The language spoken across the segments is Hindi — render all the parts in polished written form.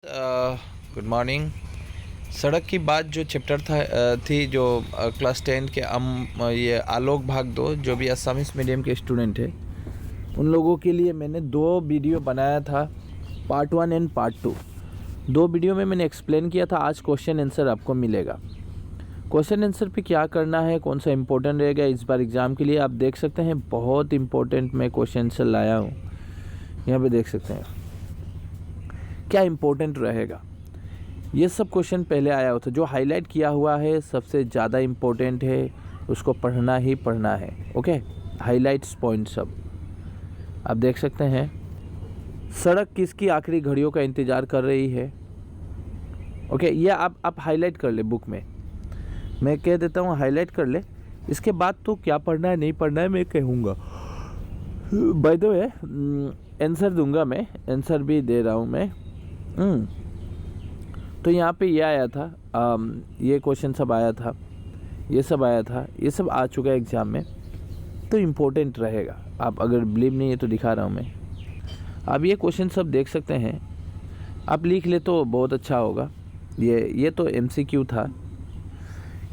Good morning. सड़क की बात जो चैप्टर थी जो क्लास 10 के ये आलोक भाग दो जो भी असमिस मीडियम के स्टूडेंट है उन लोगों के लिए मैंने 2 वीडियो बनाया था, पार्ट 1 एंड पार्ट 2। 2 वीडियो में मैंने एक्सप्लेन किया था। आज क्वेश्चन आंसर आपको मिलेगा। क्वेश्चन आंसर पे क्या करना है, कौन सा इम्पोर्टेंट रहेगा इस बार एग्ज़ाम के लिए, आप देख सकते हैं। बहुत इम्पोर्टेंट मैं क्वेश्चन आंसर लाया हूँ, यहाँ पे देख सकते हैं क्या इम्पोर्टेंट रहेगा। ये सब क्वेश्चन पहले आया होता, जो हाईलाइट किया हुआ है सबसे ज़्यादा इम्पोर्टेंट है, उसको पढ़ना ही पढ़ना है। ओके, हाईलाइट्स पॉइंट सब आप देख सकते हैं। सड़क किसकी आखिरी घड़ियों का इंतज़ार कर रही है। ओके, ये आप हाईलाइट कर ले बुक में, मैं कह देता हूँ हाईलाइट कर ले। इसके बाद तो क्या पढ़ना है नहीं पढ़ना है मैं कहूँगा। बाय द वे आंसर दूंगा मैं, आंसर भी दे रहा हूँ मैं। तो यहाँ पे ये आया था, ये क्वेश्चन सब आया था, ये सब आया था, ये सब आ चुका है एग्ज़ाम में, तो इम्पोर्टेंट रहेगा। आप अगर बिलीव नहीं है तो दिखा रहा हूँ मैं। आप ये क्वेश्चन सब देख सकते हैं, आप लिख ले तो बहुत अच्छा होगा। ये तो MCQ था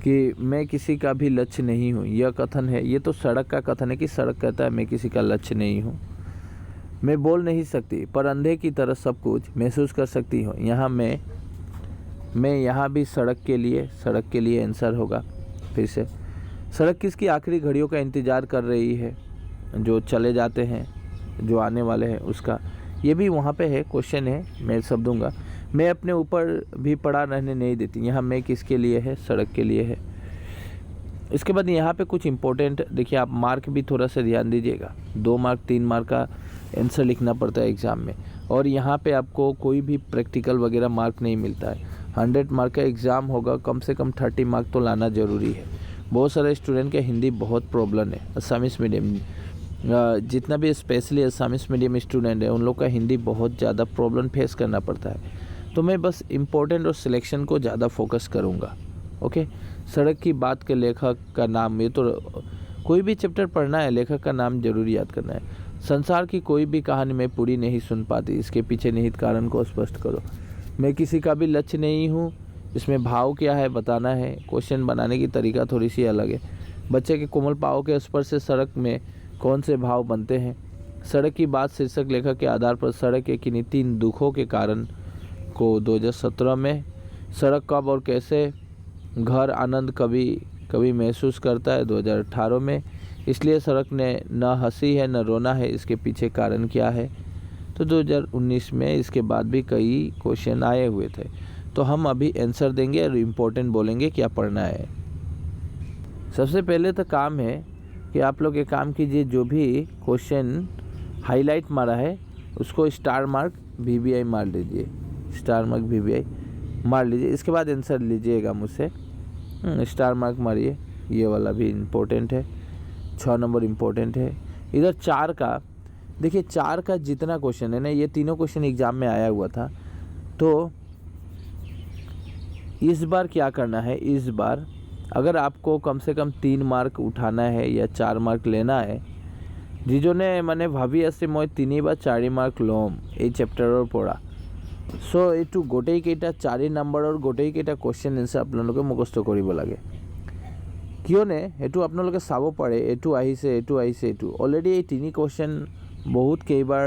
कि मैं किसी का भी लक्ष्य नहीं हूँ, यह कथन है। ये तो सड़क का कथन है कि सड़क कहता है मैं किसी का लक्ष्य नहीं हूँ। मैं बोल नहीं सकती पर अंधे की तरह सब कुछ महसूस कर सकती हूँ। यहाँ मैं यहाँ भी सड़क के लिए आंसर होगा। फिर से, सड़क किसकी आखिरी घड़ियों का इंतज़ार कर रही है, जो चले जाते हैं, जो आने वाले हैं उसका। ये भी वहाँ पे है, क्वेश्चन है, मैं सब दूंगा। मैं अपने ऊपर भी पड़ा रहने नहीं देती। यहाँ मैं किसके लिए है, सड़क के लिए है। इसके बाद यहाँ पे कुछ इंपॉर्टेंट देखिए, आप मार्क भी थोड़ा सा ध्यान दीजिएगा। 2 मार्क 3 मार्क का आंसर लिखना पड़ता है एग्ज़ाम में, और यहाँ पे आपको कोई भी प्रैक्टिकल वगैरह मार्क नहीं मिलता है। 100 मार्क का एग्ज़ाम होगा, कम से कम 30 मार्क तो लाना ज़रूरी है। बहुत सारे स्टूडेंट के हिंदी बहुत प्रॉब्लम है। असामिस मीडियम जितना भी स्पेशली असामिस मीडियम स्टूडेंट है उन लोग का हिंदी बहुत ज़्यादा प्रॉब्लम फेस करना पड़ता है। तो मैं बस इम्पोर्टेंट और सिलेक्शन को ज़्यादा फोकस करूँगा। ओके, सड़क की बात के लेखक का नाम, ये तो कोई भी चैप्टर पढ़ना है लेखक का नाम जरूर याद करना है। संसार की कोई भी कहानी मैं पूरी नहीं सुन पाती, इसके पीछे निहित कारण को स्पष्ट करो। मैं किसी का भी लक्ष्य नहीं हूँ, इसमें भाव क्या है बताना है। क्वेश्चन बनाने की तरीका थोड़ी सी अलग है। बच्चे के कोमल पाँव के स्पर्श से सड़क में कौन से भाव बनते हैं। सड़क की बात शीर्षक लेखक के आधार पर सड़क के किन्हीं 3 दुखों के कारण को 2017 में। सड़क कब और कैसे घर आनंद कभी महसूस करता है 2018 में। इसलिए सड़क ने न हंसी है न रोना है, इसके पीछे कारण क्या है, तो 2019 में। इसके बाद भी कई क्वेश्चन आए हुए थे, तो हम अभी आंसर देंगे और इम्पोर्टेंट बोलेंगे क्या पढ़ना है। सबसे पहले तो काम है कि आप लोग एक काम कीजिए, जो भी क्वेश्चन हाईलाइट मारा है उसको स्टार मार्क VBI मार लीजिए, स्टार मार्क VBI मार लीजिए। इसके बाद आंसर लीजिएगा मुझसे। स्टार मार्क मारिए, ये वाला भी इम्पोर्टेंट है, 6 नंबर इम्पोर्टेंट है। इधर 4 का देखिए, 4 का जितना क्वेश्चन है ना, ये तीनों क्वेश्चन एग्जाम में आया हुआ था। तो इस बार क्या करना है, इस बार अगर आपको कम से कम 3 मार्क उठाना है या 4 मार्क लेना है, जिजोने मैंने भाभी आसे मैं 3 বা 4 मार्क लम এই चैप्टारर पढ़ा। सो এইটো গোটেইকেইটা 4 নম্বৰৰ গোটেইকেইটা কুৱেশ্যন এনচাৰ আপোনালোকে মুখস্থ কৰিব লাগে। কিয়নে এইটো আপোনালোকে চাব পাৰে, এইটো আহিছে, এইটো আহিছে, এইটো অলৰেডি এই 3 কুৱেশ্যন বহুত কেইবাৰ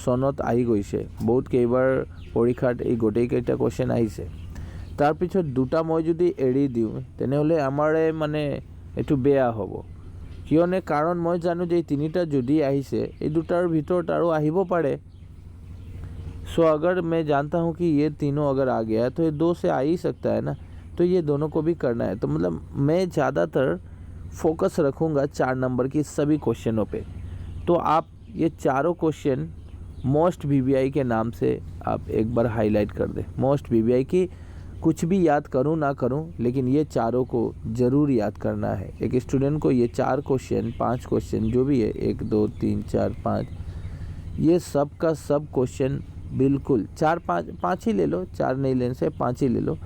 চনত আহি গৈছে, বহুত কেইবাৰ পৰীক্ষাত এই গোটেইকেইটা কুৱেশ্যন আহিছে। তাৰপিছত 2টা মই যদি এৰি দিওঁ তেনেহ'লে আমাৰে মানে এইটো বেয়া হ'ব। কিয়নে, কাৰণ মই জানো যে এই 3টা যদি আহিছে এই 2টাৰ ভিতৰত আৰু আহিব পাৰে। सो अगर मैं जानता हूँ कि ये तीनों अगर आ गया तो ये 2 से आ ही सकता है ना, तो ये दोनों को भी करना है। तो मतलब मैं ज़्यादातर फोकस रखूँगा 4 नंबर की सभी क्वेश्चनों पे। तो आप ये चारों क्वेश्चन मोस्ट VBI के नाम से आप एक बार हाईलाइट कर दें। मोस्ट VBI की कुछ भी याद करूँ ना करूँ, लेकिन ये चारों को ज़रूर याद करना है। एक स्टूडेंट को ये 4 क्वेश्चन 5 क्वेश्चन जो भी है, 1 2 3 4 5, ये सब का सब क्वेश्चन बिल्कुल 4 5 ही ले लो, 4 नहीं लेने से 5 ही ले लो।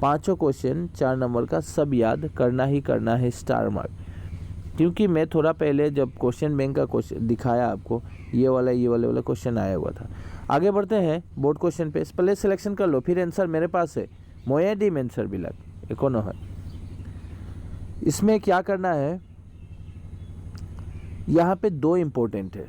पाँचों क्वेश्चन 4 नंबर का सब याद करना ही करना है, स्टार मार्क। क्योंकि मैं थोड़ा पहले जब क्वेश्चन बैंक का क्वेश्चन दिखाया आपको, ये वाला क्वेश्चन आया हुआ था। आगे बढ़ते हैं बोर्ड क्वेश्चन पे। पहले सिलेक्शन कर लो, फिर आंसर मेरे पास है। मोएडिम आंसर बिलक एकोनो है। इसमें क्या करना है, यहाँ पे दो इम्पोर्टेंट है।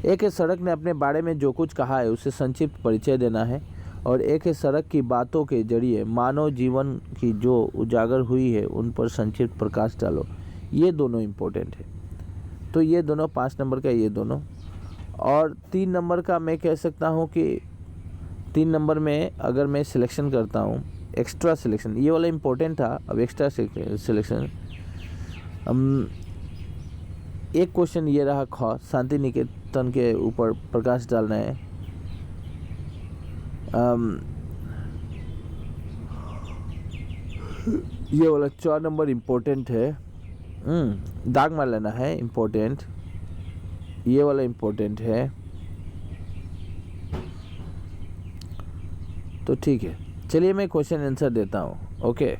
एक है सड़क ने अपने बारे में जो कुछ कहा है उसे संक्षिप्त परिचय देना है, और एक है सड़क की बातों के जरिए मानव जीवन की जो उजागर हुई है उन पर संक्षिप्त प्रकाश डालो। ये दोनों इम्पोर्टेंट है। तो ये दोनों 5 नंबर का, ये दोनों। और 3 नंबर का मैं कह सकता हूँ कि 3 नंबर में अगर मैं सिलेक्शन करता हूँ, एक्स्ट्रा सिलेक्शन, ये वाला इम्पोर्टेंट था, अब एक्स्ट्रा सिलेक्शन। एक क्वेश्चन ये रहा ख, शांति निकेतन के ऊपर प्रकाश डालना है। ये वाला 4 नंबर इम्पोर्टेंट है, दाग मार लेना है, इम्पोर्टेंट। ये वाला इम्पोर्टेंट है। तो ठीक है, चलिए मैं क्वेश्चन आंसर देता हूँ। ओके,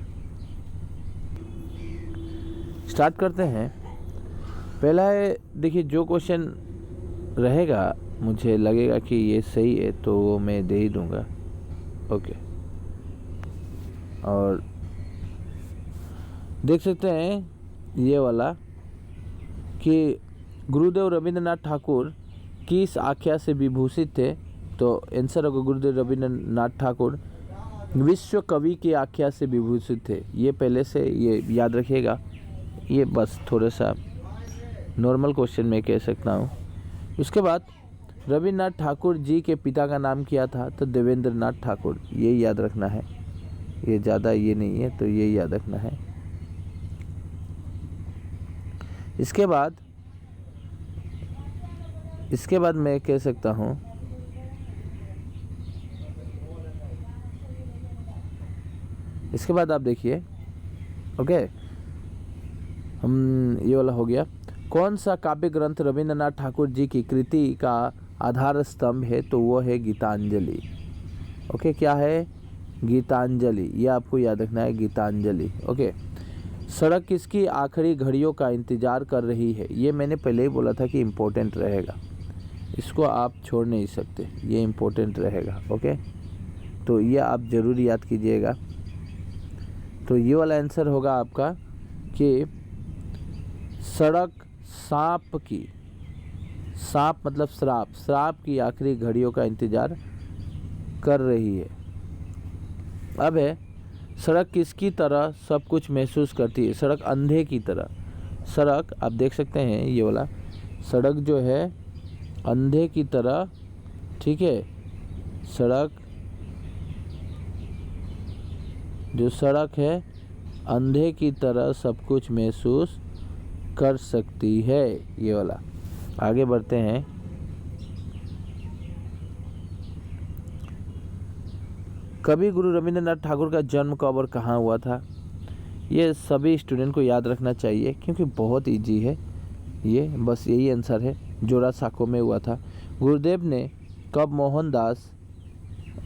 स्टार्ट करते हैं। पहला है, देखिए जो क्वेश्चन रहेगा मुझे लगेगा कि ये सही है तो वो मैं दे ही दूंगा। ओके, और देख सकते हैं ये वाला कि गुरुदेव रविंद्रनाथ ठाकुर किस आख्या से विभूषित थे। तो आंसर होगा गुरुदेव रविंद्रनाथ ठाकुर विश्व कवि की आख्या से विभूषित थे। ये पहले से ये याद रखिएगा, ये बस थोड़ा सा नॉर्मल क्वेश्चन में कह सकता हूँ। उसके बाद रविन्द्रनाथ ठाकुर जी के पिता का नाम क्या था, तो देवेंद्रनाथ ठाकुर, ये याद रखना है। ये ज़्यादा ये नहीं है, तो ये याद रखना है। इसके बाद मैं कह सकता हूँ इसके बाद आप देखिए। ओके, हम ये वाला हो गया। कौन सा काव्य ग्रंथ रविन्द्रनाथ ठाकुर जी की कृति का आधार स्तंभ है, तो वो है गीतांजलि। ओके, क्या है, गीतांजलि, ये आपको याद रखना है, गीतांजलि। ओके, सड़क किसकी आखिरी घड़ियों का इंतजार कर रही है, ये मैंने पहले ही बोला था कि इम्पोर्टेंट रहेगा, इसको आप छोड़ नहीं सकते, ये इम्पोर्टेंट रहेगा। ओके, तो ये आप ज़रूर याद कीजिएगा। तो ये वाला आंसर होगा आपका कि सड़क सांप मतलब श्राप की आखिरी घड़ियों का इंतजार कर रही है। अब है, सड़क किसकी तरह सब कुछ महसूस करती है, सड़क अंधे की तरह। सड़क आप देख सकते हैं, ये वाला सड़क जो है अंधे की तरह, ठीक है। सड़क है अंधे की तरह सब कुछ महसूस कर सकती है, ये वाला। आगे बढ़ते हैं। कवि गुरु रविंद्रनाथ ठाकुर का जन्म कब और कहाँ हुआ था, ये सभी स्टूडेंट को याद रखना चाहिए क्योंकि बहुत इजी है ये, बस यही आंसर है। जोरासांको में हुआ था। गुरुदेव ने कब मोहनदास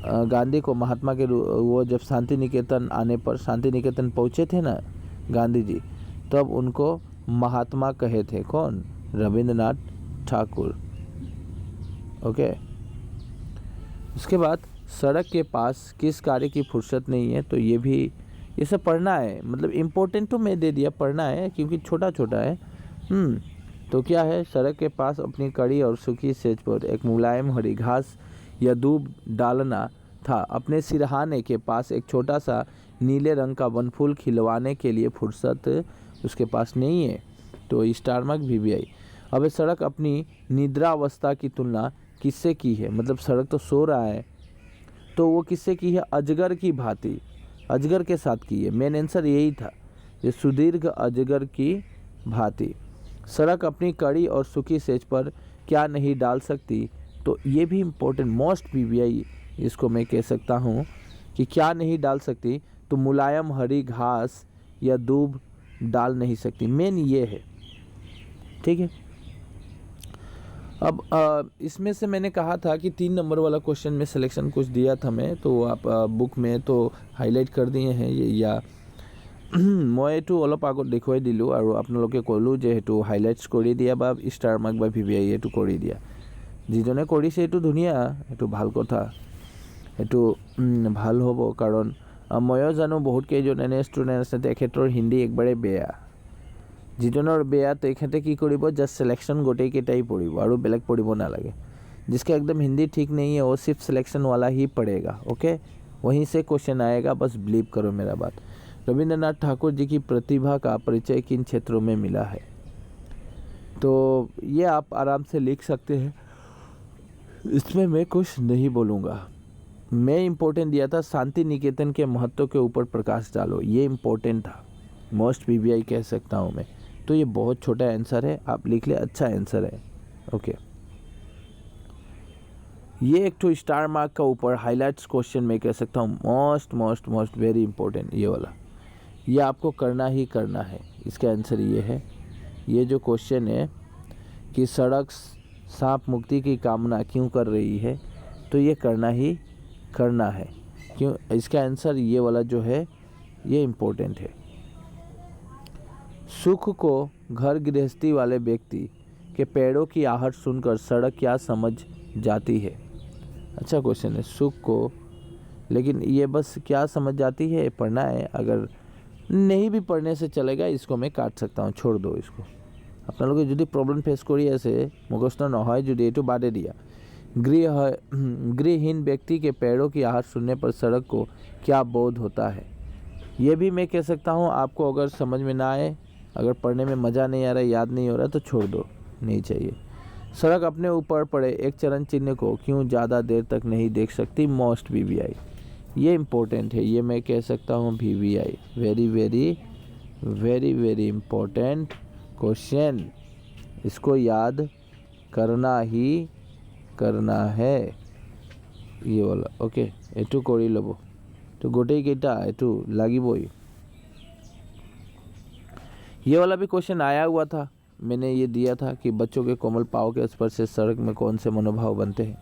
गांधी को महात्मा के वो जब शांति निकेतन आने पर, शांति निकेतन पहुँचे थे ना गांधी जी, तब उनको महात्मा कहे थे, कौन, रविंद्रनाथ ठाकुर। ओके, उसके बाद सड़क के पास किस कार्य की फुर्सत नहीं है, तो ये सब पढ़ना है, मतलब इम्पोर्टेंट तो मैं दे दिया, पढ़ना है क्योंकि छोटा छोटा है। तो क्या है, सड़क के पास अपनी कड़ी और सूखी सेज पर एक मुलायम हरी घास या दूब डालना था। अपने सिरहाने के पास एक छोटा सा नीले रंग का वनफूल खिलवाने के लिए फुर्सत उसके पास नहीं है, तो स्टार मार्क VVI। अब सड़क अपनी निद्रावस्था की तुलना किससे की है, मतलब सड़क तो सो रहा है, तो वो किससे की है, अजगर की भांति, अजगर के साथ की है। मेन आंसर यही था, ये सुदीर्घ अजगर की भांति। सड़क अपनी कड़ी और सूखी सेज पर क्या नहीं डाल सकती, तो ये भी इम्पोर्टेंट, मोस्ट VVI इसको मैं कह सकता हूँ कि क्या नहीं डाल सकती, तो मुलायम हरी घास या दूब डाल नहीं सकती, मेन ये है, ठीक है। अब इसमें से मैंने कहा था कि 3 नंबर वाला क्वेश्चन में सिलेक्शन कुछ दिया था मैं, तो आप बुक में तो हाईलाइट कर दिए हैं ये, या मैं तो अलप आगत देखुवाई दिलु और आपनालोके कलु जे हेतु हाईलाइट्स करि दिया बा स्टार मार्क बा VVI हेतु करि दिया। যিজনে কৰিছে এইটো ধুনীয়া, এইটো ভাল কথা, এইটো ভাল হ'ব। কাৰণ ময়ো জানো বহুত কেইজন এনে ষ্টুডেণ্ট আছে তেখেতৰ হিন্দী একবাৰে বেয়া। যিজনৰ বেয়া তেখেতে কি কৰিব, জাষ্ট सिलेक्शन গোটেইকেইটাই পঢ়িব আৰু বেলেগ পঢ়িব নালাগে। जिसका एकदम हिंदी ठीक नहीं है वो सिर्फ सिलेक्शन वाला ही पढ़ेगा, ओके, वहीं से क्वेश्चन आएगा, बस बिलीव करो मेरा बात। रविंद्रनाथ ठाकुर जी की प्रतिभा का परिचय किन क्षेत्रों में मिला है? तो ये आप आराम से लिख सकते हैं, इसमें मैं कुछ नहीं बोलूँगा। मैं इम्पोर्टेंट दिया था शांति निकेतन के महत्व के ऊपर प्रकाश डालो, ये इम्पोर्टेंट था, मोस्ट PBI कह सकता हूँ मैं। तो ये बहुत छोटा आंसर है, आप लिख ले, अच्छा आंसर है, ओके। ये एक तो स्टार मार्क का ऊपर हाईलाइट्स क्वेश्चन मैं कह सकता हूँ, मोस्ट वेरी इंपॉर्टेंट, ये वाला, ये आपको करना ही करना है। इसका आंसर ये है, ये जो क्वेश्चन है कि सड़क सांप मुक्ति की कामना क्यों कर रही है, तो ये करना ही करना है, क्यों, इसका आंसर ये वाला जो है ये इम्पोर्टेंट है। सुख को घर गृहस्थी वाले व्यक्ति के पैरों की आहट सुनकर सड़क क्या समझ जाती है? अच्छा क्वेश्चन है, सुख को, लेकिन ये बस क्या समझ जाती है पढ़ना है। अगर नहीं भी पढ़ने से चलेगा, इसको मैं काट सकता हूँ, छोड़ दो इसको। আপোনালোকে যদি प्रॉब्लम फेस কৰি আছে, মুখস্থ নহয় যদি এইটো বাদে দিয়া। गृहहीन व्यक्ति के पैरों की आहट सुनने पर सड़क को क्या बोध होता है? ये भी मैं कह सकता हूँ, आपको अगर समझ में ना आए, अगर पढ़ने में मज़ा नहीं आ रहा, याद नहीं हो रहा, तो छोड़ दो, नहीं चाहिए। सड़क अपने ऊपर पड़े एक चरण चिन्ह को क्यों ज़्यादा देर तक नहीं देख सकती? मोस्ट PBI, ये इम्पोर्टेंट है, ये मैं कह सकता हूँ PBI, वेरी इम्पोर्टेंट क्वेश्चन, इसको याद करना ही करना है, ये वाला, ओके। एटू करी लब, तो गोटेइकेइटा एटू लागिबई। ये वाला भी क्वेश्चन आया हुआ था, मैंने ये दिया था कि बच्चों के कोमल पाँव के स्पर्श से सड़क में कौन से मनोभाव बनते हैं।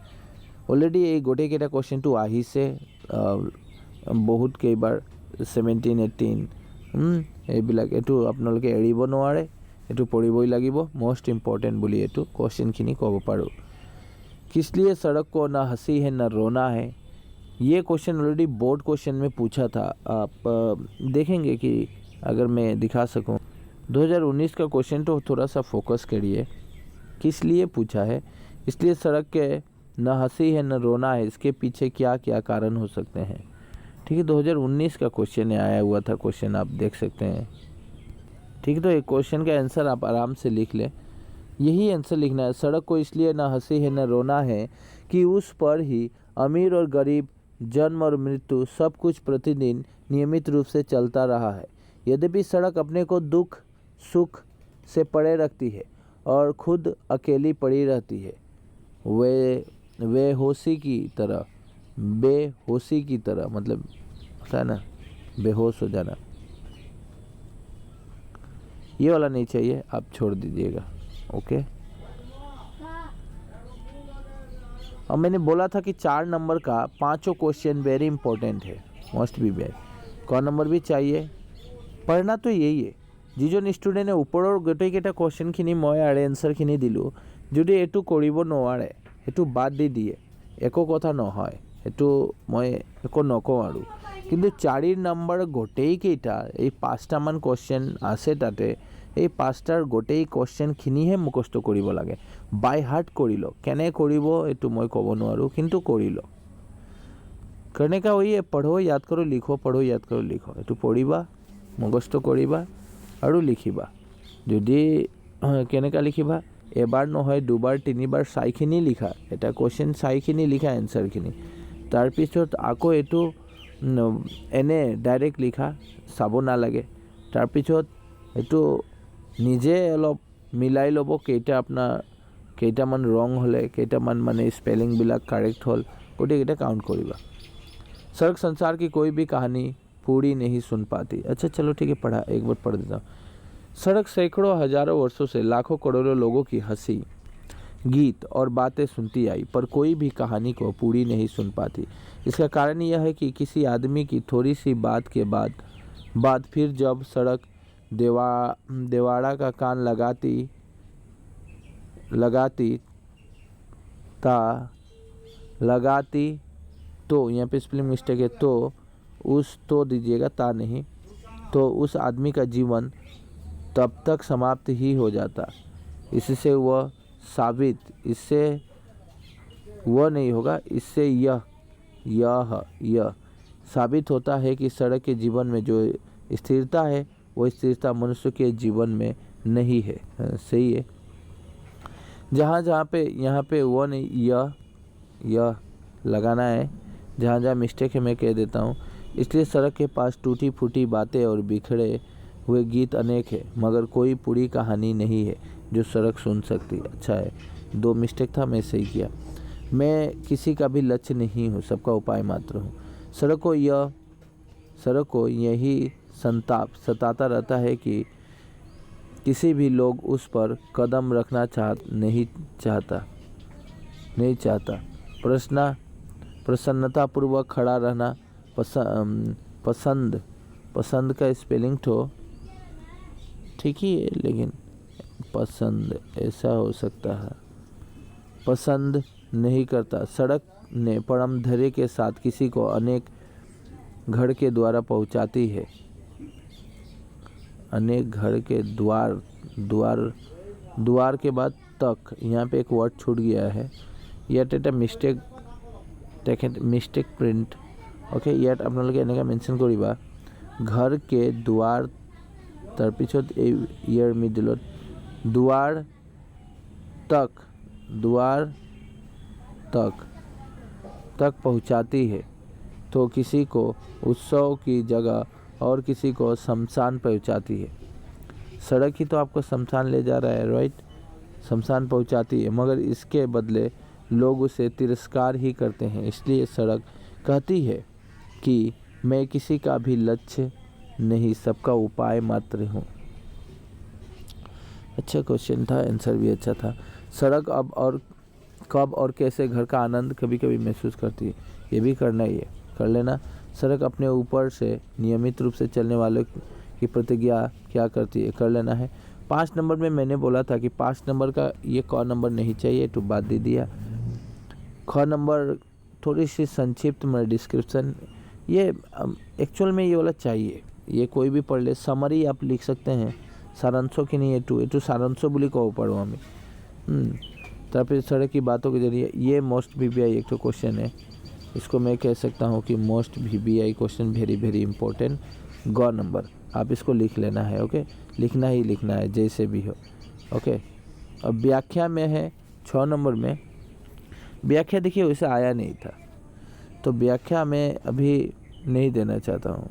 ऑलरेडी ये गोटेइकेइटा क्वेश्चन टू आही से बहुत कई बार 17, 18 এইবিলাক, এইটো আপোনালোকে এৰিব নোৱাৰে, এইটো পঢ়িবই লাগিব, मोस्ट इम्पोर्टेंट বুলি এইটো क्वेश्चनখিনি ক'ব পাৰোঁ। किस लिए सड़क को ना हंसी है ना रोना है? ये क्वेश्चन ऑलरेडी बोर्ड क्वेश्चन में पूछा था, आप देखेंगे कि अगर मैं दिखा सकूं। 2019 का क्वेश्चन तो थोड़ा सा फोकस करिए, किस लिए पूछा है, इसलिए सड़क के न हंसी है न रोना है, इसके पीछे क्या क्या कारण हो सकते हैं? ठीक है, 2019 का क्वेश्चन आया हुआ था, क्वेश्चन आप देख सकते हैं। ठीक है, तो एक क्वेश्चन का आंसर आप आराम से लिख लें, यही आंसर लिखना है। सड़क को इसलिए न हंसी है न रोना है कि उस पर ही अमीर और गरीब, जन्म और मृत्यु सब कुछ प्रतिदिन नियमित रूप से चलता रहा है। यद्यपि सड़क अपने को दुख सुख से पड़े रखती है और खुद अकेली पड़ी रहती है, बेहोशी की तरह, मतलब होता है ना बेहोश हो जाना, ये वाला नहीं चाहिए, आप छोड़ दीजिएगा, ओके। और मैंने बोला था कि 4 नंबर का 5 क्वेश्चन वेरी इंपॉर्टेंट है, मोस्ट PBI। कौन नंबर भी चाहिए, पढ़ना तो यही है। যিজন ষ্টুডেণ্টে ওপৰৰ গোটেইকেইটা কুৱেশ্যনখিনি মই এনচাৰখিনি দিলোঁ, যদি এইটো কৰিব নোৱাৰে, সেইটো বাদ দি দিয়ে, একো কথা নহয়, সেইটো মই একো নকওঁ আৰু। কিন্তু 4 নম্বৰ গোটেইকেইটা, এই 5টামান কুৱেশ্যন আছে তাতে, এই 5টাৰ গোটেই কুৱেশ্যনখিনিহে মুখস্থ কৰিব লাগে, বাই হাৰ্ট কৰি লওক। কেনে কৰিব এইটো মই ক'ব নোৱাৰোঁ, কিন্তু কৰি লওক। करने का वही है, पढ़ो याद करो लिखो, पढ़ो याद करो लिखो, এইটো পঢ়িবা, মুখস্থ কৰিবা আৰু লিখিবা। যদি কেনেকা লিখিবা, এবাৰ নহয় 2 বাৰ 3 বাৰ চাইখিনি লিখা, এটা কুৱেশ্যন চাইখিনি লিখা এনচাৰখিনি, তাৰপিছত আকৌ এইটো এনে ডাইৰেক্ট লিখা, চাব নালাগে। তাৰপিছত এইটো নিজে অলপ মিলাই ল'ব, কেইটামান ৰং হ'লে, কেইটামান মানে স্পেলিংবিলাক কাৰেক্ট হ'ল, গোটেইকেইটা কাউণ্ট কৰিবা। सड़क संसार की कोई भी कहानी पूरी नहीं सुन पाती। अच्छा चलो ठीक है, पढ़ा, एक बार पढ़ देता हूँ। सड़क सैकड़ों हजारों वर्षों से लाखों करोड़ों लोगों की हंसी, गीत और बातें सुनती आई, पर कोई भी कहानी को पूरी नहीं सुन पाती। इसका कारण यह है कि किसी आदमी की थोड़ी सी बात के बाद फिर जब सड़क देवाड़ा का कान लगाती ता लगाती तो, यहाँ पे स्पेलिंग मिस्टेक है, तो उस तो दीजिएगा, ता नहीं, तो उस आदमी का जीवन तब तक समाप्त ही हो जाता। इससे वह साबित, इससे वह नहीं होगा, इससे यह साबित होता है कि सड़क के जीवन में जो स्थिरता है वो स्थिरता मनुष्य के जीवन में नहीं है। सही है। जहाँ पे यहाँ पे वो नहीं, यह लगाना है। जहाँ मिस्टेक है मैं कह देता हूँ। इसलिए सड़क के पास टूटी फूटी बातें और बिखरे हुए गीत अनेक है, मगर कोई पूरी कहानी नहीं है जो सड़क सुन सकती। अच्छा है, 2 मिस्टेक था, मैं सही किया। मैं किसी का भी लक्ष्य नहीं हूँ, सबका उपाय मात्र हूँ। सड़क को यही संताप सताता रहता है कि किसी भी लोग उस पर कदम रखना नहीं चाहता। प्रसन्नतापूर्वक खड़ा रहना पसंद का स्पेलिंग तो ठीक ही है, लेकिन पसंद ऐसा हो सकता है, पसंद नहीं करता। सड़क ने परम धैर्य के साथ किसी को अनेक घर के द्वारा पहुंचाती है। अनेक घर के द्वार के बाद तक, यहाँ पे एक वर्ड छूट गया है, येट एट मिस्टेक प्रिंट। ओके, येट आपनालोके এনেকা मेंशन करिबा, घर के द्वार तार पिछत ইয়ার मिडिलत द्वार तक पहुंचाती है। तो किसी को उत्सव की जगह और किसी को शमशान पहुंचाती है। सड़क ही तो आपको शमशान ले जा रहा है, राइट? शमशान पहुंचाती है, मगर इसके बदले लोग उसे तिरस्कार ही करते हैं। इसलिए सड़क कहती है कि मैं किसी का भी लक्ष्य नहीं, सबका उपाय मात्र हूँ। अच्छा क्वेश्चन था, आंसर भी अच्छा था। सड़क अब और कब और कैसे घर का आनंद कभी कभी महसूस करती है, ये भी करना ही है, कर लेना। सड़क अपने ऊपर से नियमित रूप से चलने वालों की प्रतिज्ञा क्या करती है, कर लेना है। 5 नंबर में मैंने बोला था कि 5 नंबर का ये क नंबर नहीं चाहिए, तो बात दे दिया। ख नंबर थोड़ी सी संक्षिप्त में डिस्क्रिप्शन, ये एक्चुअल में ये वाला चाहिए, ये कोई भी पढ़ ले। समरी आप लिख सकते हैं, सारांशों की नहीं, एटू सारांशों बोली कहो पढ़ो हमें। फिर सड़क की बातों के जरिए, ये मोस्ट VBI एक तो क्वेश्चन है, इसको मैं कह सकता हूँ कि most VBI question, very very important. ग नंबर आप इसको लिख लेना है। ओके, लिखना ही लिखना है जैसे भी हो। ओके, अब व्याख्या में है 6 नंबर में। व्याख्या देखिए वैसे आया नहीं था, तो व्याख्या में अभी नहीं देना चाहता हूँ।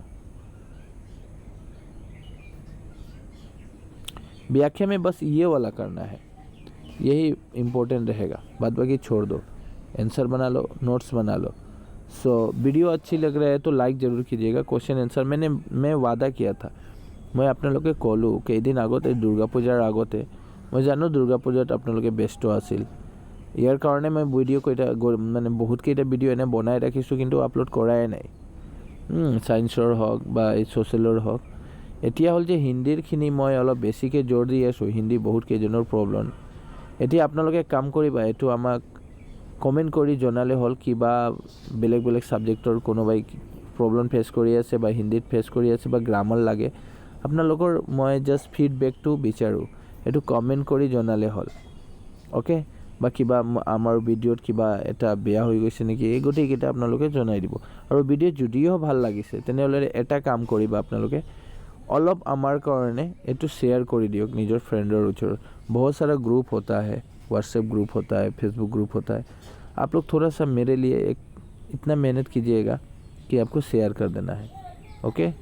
व्याख्या में बस ये वाला करना है, यही इम्पोर्टेंट रहेगा, बाद बाकी छोड़ दो, आंसर बना लो, नोट्स बना लो। वीडियो अच्छी लग रहा है तो लाइक ज़रूर कीजिएगा। क्वेश्चन आंसर मैं वादा किया था, मैं আপোনালোকে ক'লোঁ কেইদিন আগতে দুৰ্গা পূজাৰ আগতে, মই জানো দুৰ্গা পূজাত আপোনালোকে ব্যস্ত আছিল, ইয়াৰ কাৰণে মই ভিডিঅ' মানে বহুতকেইটা ভিডিঅ' এনে বনাই ৰাখিছোঁ, কিন্তু আপলোড কৰাই নাই। ছায়েন্সৰ হওক বা এই ছ'চিয়েলৰ হওক। এতিয়া হ'ল যে হিন্দীৰখিনি মই অলপ বেছিকৈ জোৰ দি আছোঁ, হিন্দী বহুত কেইজনৰ প্ৰব্লেম। এতিয়া আপোনালোকে কাম কৰিবা, এইটো আমাক কমেণ্ট কৰি জনালে হ'ল, কিবা বেলেগ বেলেগ ছাবজেক্টৰ কোনোবাই প্ৰব্লেম ফেচ কৰি আছে বা হিন্দীত ফেচ কৰি আছে বা গ্ৰামাৰ লাগে, আপোনালোকৰ মই জাষ্ট ফিডবেকটো বিচাৰোঁ, এইটো কমেণ্ট কৰি জনালে হ'ল। অ'কে, বা কিবা আমাৰ ভিডিঅ'ত কিবা এটা বেয়া হৈ গৈছে নেকি, এই গোটেইকেইটা আপোনালোকে জনাই দিব। আৰু ভিডিঅ' যদিও ভাল লাগিছে তেনেহ'লে এটা কাম কৰিবা, আপোনালোকে অলপ আমাৰ কাৰণে এইটো শ্বেয়াৰ কৰি দিয়ক নিজৰ ফ্ৰেণ্ডৰ ওচৰত। बहुत सारा ग्रुप होता है, व्हाट्सएप ग्रुप होता है, फेसबुक ग्रुप होता है। आप लोग थोड़ा सा मेरे लिए इतना मेहनत कीजिएगा कि आपको शेयर कर देना है। ओके।